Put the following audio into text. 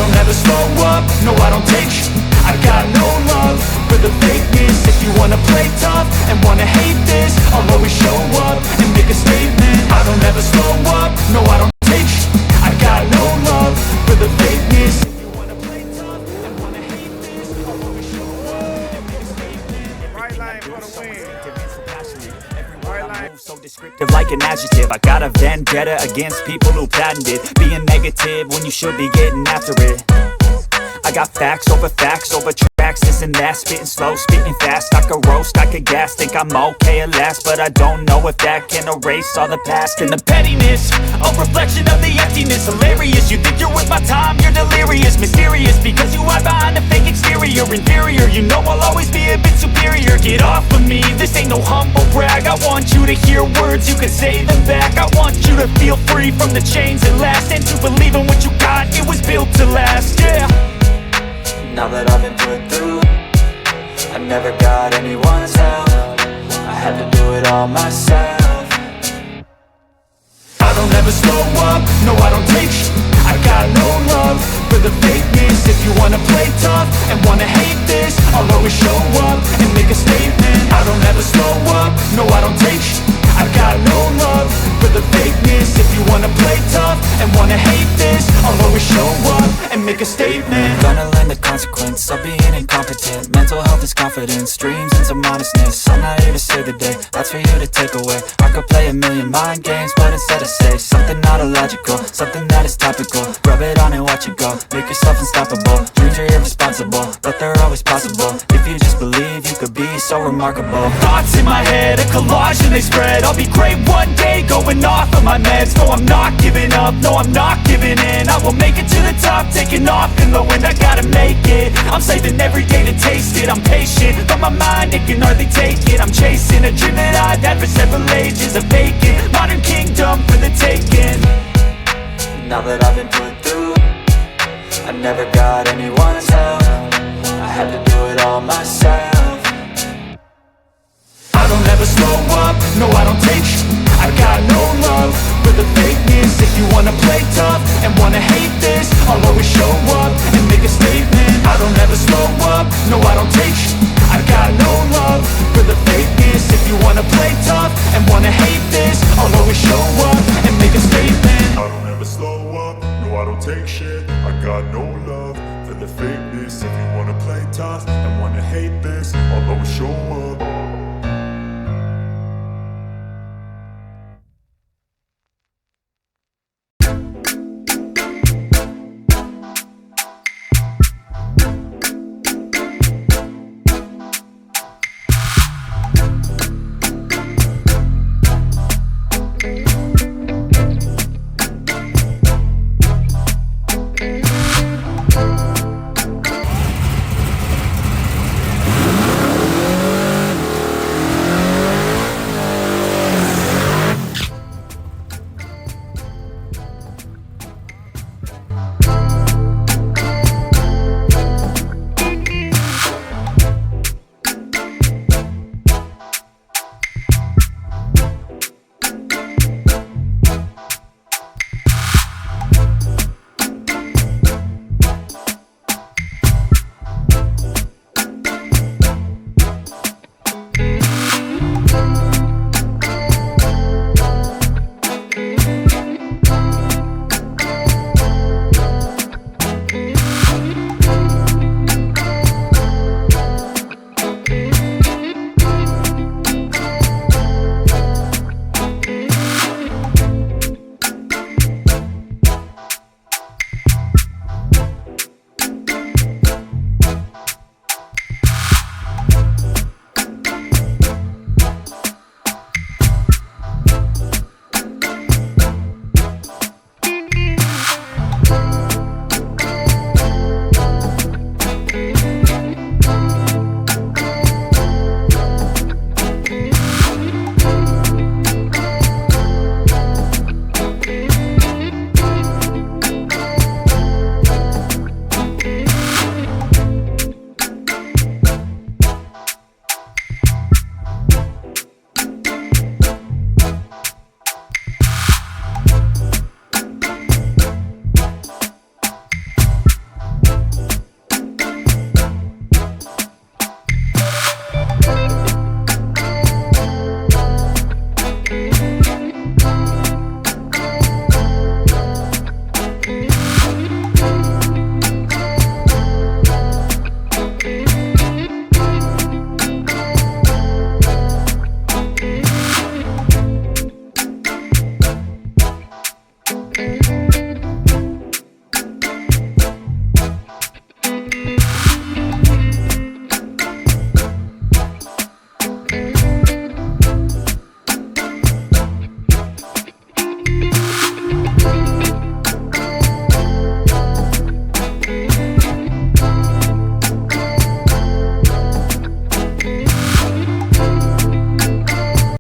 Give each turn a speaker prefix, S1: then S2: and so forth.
S1: don't ever slow up, no I don't take I got no love for the fakeness. If you wanna play tough and wanna hate this, I'll always show up and make a statement. I don't ever slow up, no I don't take I got no love for the fakeness. If you wanna play tough and wanna hate this, I'll always show up and make a statement.
S2: Right line for the win.
S3: So descriptive like an adjective. I got a vendetta against people who patented being negative when you should be getting after it. I got facts over tracks, this and that, spitting slow, spitting fast. I could roast, I could gas, think I'm okay at last, but I don't know if that can erase all the past. And the pettiness, a reflection of the emptiness. Hilarious, you think you're worth my time, you're delirious. Mysterious, because you hide behind a fake exterior. Inferior, you know I'll always be a bit superior. Get off of me, this ain't no humble brag. I want you to hear words, you can say them back. I want you to feel free from the chains that last, and to believe in what you got, it was built to last, yeah. Now that I've been put through, I never got anyone's help. I had to do it all myself.
S1: I don't ever slow up, no I don't take I got no love for the fakeness. If you wanna play tough and wanna hate this, I'll always show up and make a statement. I don't ever slow up, no I don't take I got no love for the fakeness. If you wanna play tough and wanna hate this, I'll always show up and make a statement.
S3: Gonna learn the consequence of being incompetent. Mental health is confidence, dreams into modestness. I'm not here to save the day, that's for you to take away. I could play a million mind games, but instead I say something not illogical, something that is topical. Rub it on and watch it go, make yourself unstoppable. Dreams are irresponsible, but they're always possible. If you just believe, you could be so remarkable.
S1: Thoughts in my head, a collage and they spread. I'll be great one day, going off of my meds. No, I'm not giving up, no, I'm not giving in. I will make it to the top, taking off in the wind. I gotta make it, I'm saving every day to taste it. I'm patient, but my mind, it can hardly take it. I'm chasing a dream that I've had for several ages. A vacant, modern kingdom for the taking.
S3: Now that I've been put through, I never got anyone's help. I had to do it all myself.
S1: I don't ever slow up, no I don't take I got no love for the fakeness. If you wanna play tough and wanna hate this, I'll always show up and make a statement. I don't ever slow up, no I don't take I got no love for the fakeness. If you wanna play tough and wanna hate this, I'll always show up and make a statement.
S4: I don't ever slow up, no I don't take shit. I got no love for the fakeness. If you wanna play tough